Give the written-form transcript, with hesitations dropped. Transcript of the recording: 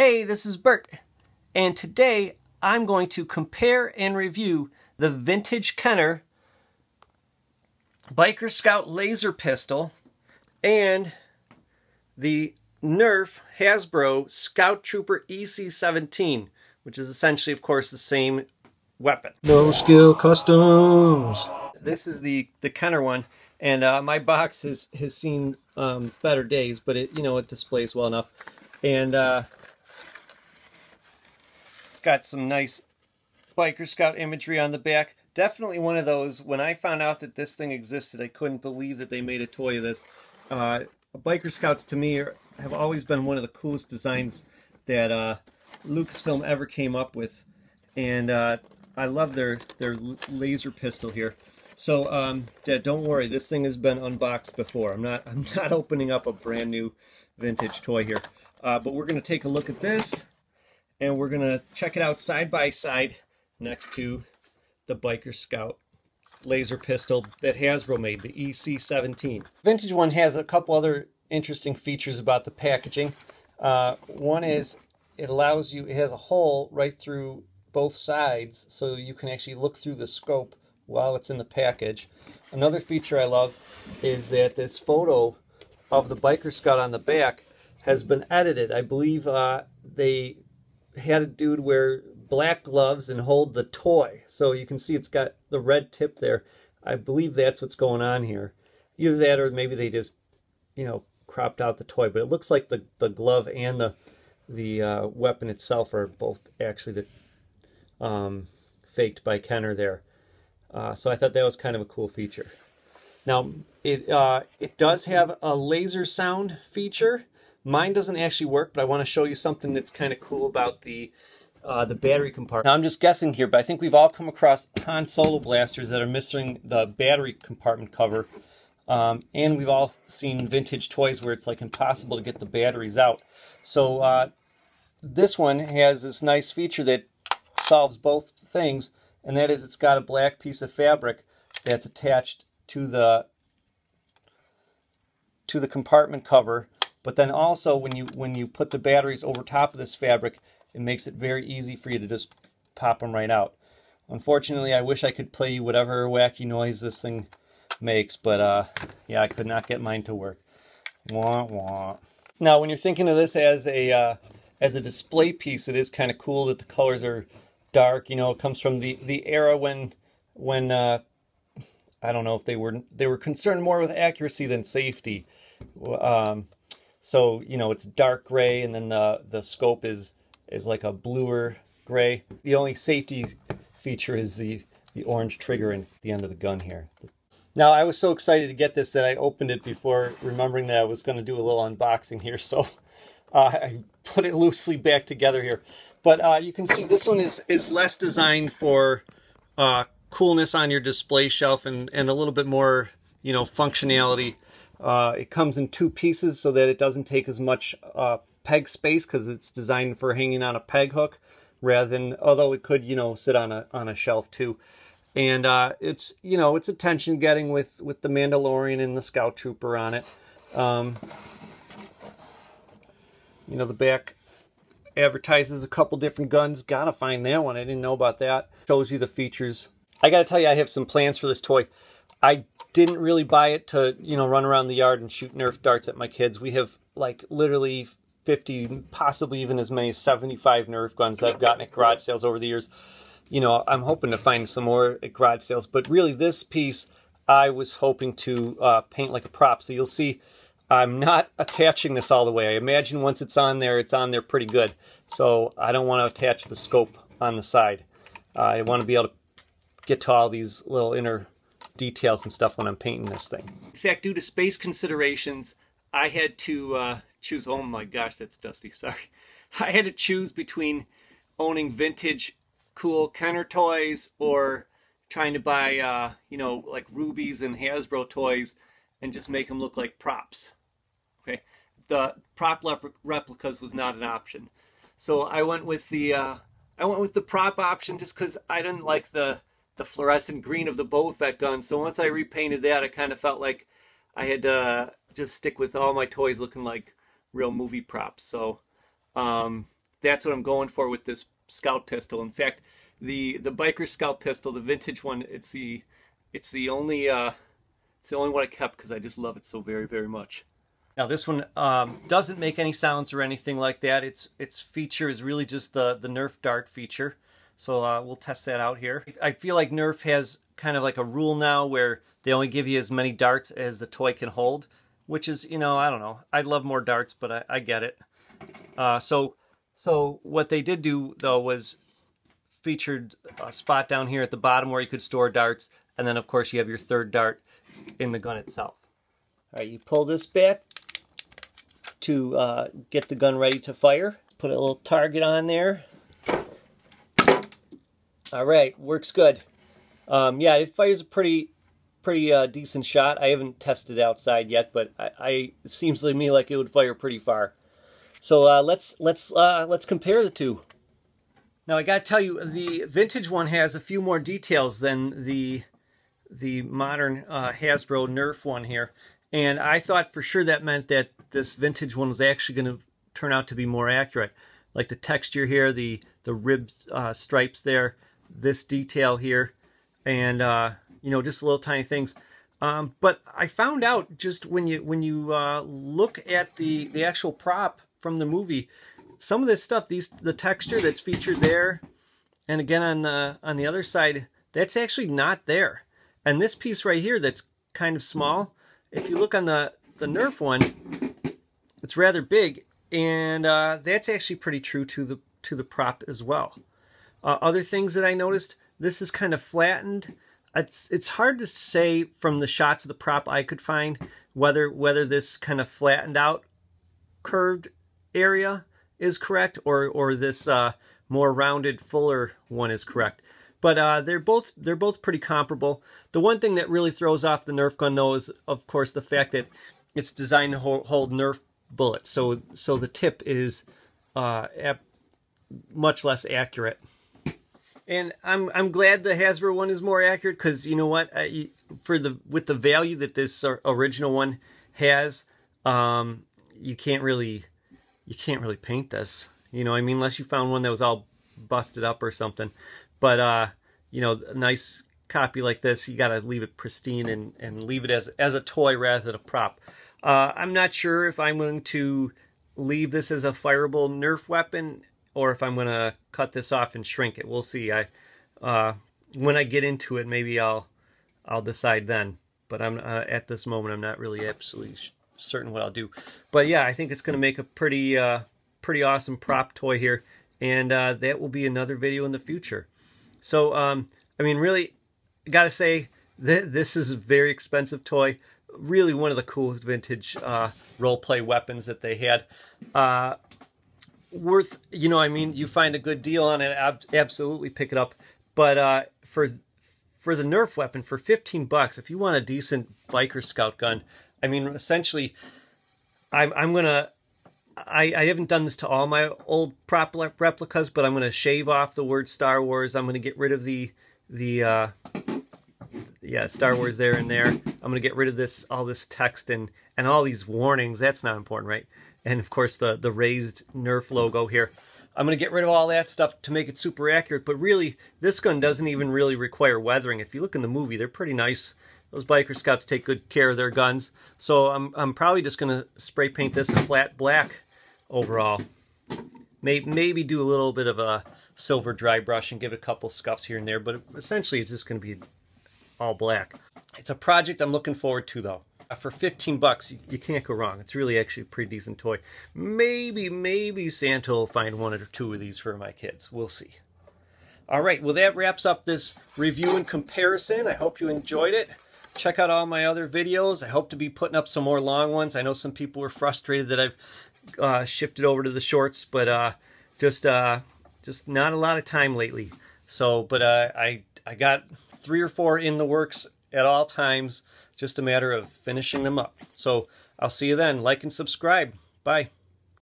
Hey, this is Bert, and today I'm going to compare and review the vintage Kenner Biker Scout laser pistol and the Nerf Hasbro Scout Trooper EC-17, which is essentially, of course, the same weapon. No Skill Customs. This is the Kenner one, and my box has seen better days, but it displays well enough, and it's got some nice Biker Scout imagery on the back. Definitely one of those, when I found out that this thing existed, I couldn't believe that they made a toy of this. Biker Scouts, to me, have always been one of the coolest designs that Lucasfilm ever came up with. And I love their laser pistol here. So don't worry, this thing has been unboxed before. I'm not opening up a brand new vintage toy here. But we're going to take a look at this, and we're going to check it out side by side next to the Biker Scout laser pistol that Hasbro made, the EC-17. Vintage one has a couple other interesting features about the packaging. One is it has a hole right through both sides, so you can actually look through the scope while it's in the package. Another feature I love is that this photo of the Biker Scout on the back has been edited. I believe they had a dude wear black gloves and hold the toy, so you can see it's got the red tip there. I believe that's what's going on here. Either that, or maybe they just cropped out the toy, but it looks like the glove and the weapon itself are both actually faked by Kenner there. So I thought that was kind of a cool feature. Now it does have a laser sound feature. Mine doesn't actually work, but I want to show you something that's kind of cool about the battery compartment. Now I'm just guessing here, but I think we've all come across Han Solo blasters that are missing the battery compartment cover, and we've all seen vintage toys where it's like impossible to get the batteries out. So this one has this nice feature that solves both things, and that is it's got a black piece of fabric that's attached to the compartment cover. But then also when you put the batteries over top of this fabric, it makes it very easy for you to just pop them right out. Unfortunately, I wish I could play you whatever wacky noise this thing makes, but yeah, I could not get mine to work. Wah, wah. Now, when you're thinking of this as a display piece, it is kind of cool that the colors are dark. It comes from the era when I don't know if they were concerned more with accuracy than safety. So it's dark gray, and then the scope is like a bluer gray. The only safety feature is the orange trigger at the end of the gun here. Now, I was so excited to get this that I opened it before remembering that I was going to do a little unboxing here, so I put it loosely back together here. But you can see this one is less designed for coolness on your display shelf and a little bit more functionality. It comes in two pieces so that it doesn't take as much peg space, because it's designed for hanging on a peg hook rather than, although it could sit on a shelf too. And it's it's attention getting with the Mandalorian and the Scout Trooper on it. The back advertises a couple different guns. Gotta find that one. I didn't know about that. Shows you the features. I gotta tell you, I have some plans for this toy. I didn't really buy it to run around the yard and shoot Nerf darts at my kids. We have like literally 50, possibly even as many as 75 Nerf guns that I've gotten at garage sales over the years. I'm hoping to find some more at garage sales, but really this piece I was hoping to paint like a prop. So you'll see I'm not attaching this all the way. I imagine once it's on there pretty good. So I don't want to attach the scope on the side. I want to be able to get to all these little inner details and stuff when I'm painting this thing. In fact, due to space considerations, I had to choose. Oh my gosh, that's dusty. Sorry. I had to choose between owning vintage cool Kenner toys or trying to buy like Rubies and Hasbro toys and just make them look like props. Okay, the prop replicas was not an option, so I went with the prop option just because I didn't like the fluorescent green of the Boba Fett gun. So once I repainted that, I kind of felt like I had to just stick with all my toys looking like real movie props. So that's what I'm going for with this Scout pistol. In fact, the Biker Scout pistol, the vintage one, it's the only one I kept because I just love it so very, very much. Now this one doesn't make any sounds or anything like that. Its feature is really just the Nerf dart feature. So we'll test that out here. I feel like Nerf has kind of like a rule now where they only give you as many darts as the toy can hold, which is, you know, I don't know. I'd love more darts, but I get it. So what they did do though was featured a spot down here at the bottom where you could store darts, and then of course you have your third dart in the gun itself. All right, you pull this back to get the gun ready to fire. Put a little target on there. All right, works good. Yeah, it fires a pretty decent shot. I haven't tested it outside yet, but it seems to me like it would fire pretty far. So let's compare the two. Now I gotta tell you, the vintage one has a few more details than the modern Hasbro Nerf one here, and I thought for sure that meant that this vintage one was actually going to turn out to be more accurate. Like the texture here, the rib stripes there, this detail here, and you know, just little tiny things. But I found out just when you look at the actual prop from the movie, some of this stuff, the texture that's featured there, and again on the other side, that's actually not there. And this piece right here that's kind of small, if you look on the Nerf one, it's rather big, and that's actually pretty true to the prop as well. Other things that I noticed, this is kind of flattened. It's hard to say from the shots of the prop I could find whether this kind of flattened out curved area is correct or this more rounded, fuller one is correct. But they're both pretty comparable. The one thing that really throws off the Nerf gun though is, of course, the fact that it's designed to hold Nerf bullets. So the tip is much less accurate. And I'm glad the Hasbro one is more accurate, because you know what, with the value that this original one has, you can't really paint this. You know, I mean, unless you found one that was all busted up or something. But you know, a nice copy like this, you got to leave it pristine and leave it as a toy rather than a prop. I'm not sure if I'm going to leave this as a fireable Nerf weapon, or if I'm going to cut this off and shrink it. We'll see. When I get into it, maybe I'll decide then. But I'm at this moment, I'm not really absolutely certain what I'll do. But yeah, I think it's going to make a pretty awesome prop toy here, and that will be another video in the future. So I mean, really, gotta say this is a very expensive toy. Really, one of the coolest vintage role-play weapons that they had. Worth, you know, I mean, you find a good deal on it, absolutely pick it up. But for the Nerf weapon, for 15 bucks, if you want a decent Biker Scout gun, I mean, essentially, I haven't done this to all my old prop replicas, but I'm gonna shave off the word Star Wars. I'm gonna get rid of the Star Wars there and there. I'm gonna get rid of all this text and all these warnings. That's not important, right? And of course the raised Nerf logo here. I'm going to get rid of all that stuff to make it super accurate, but really this gun doesn't even really require weathering. If you look in the movie, they're pretty nice. Those Biker Scouts take good care of their guns. So I'm probably just going to spray paint this a flat black overall. Maybe do a little bit of a silver dry brush and give it a couple scuffs here and there, but essentially it's just going to be all black. It's a project I'm looking forward to though. For 15 bucks, you can't go wrong. It's really actually a pretty decent toy. Maybe Santa will find one or two of these for my kids. We'll see. All right, well, that wraps up this review and comparison. I hope you enjoyed it. Check out all my other videos. I hope to be putting up some more long ones. I know some people were frustrated that I've shifted over to the shorts, but just not a lot of time lately. So, but I got 3 or 4 in the works at all times. Just a matter of finishing them up. So I'll see you then. Like and subscribe. Bye.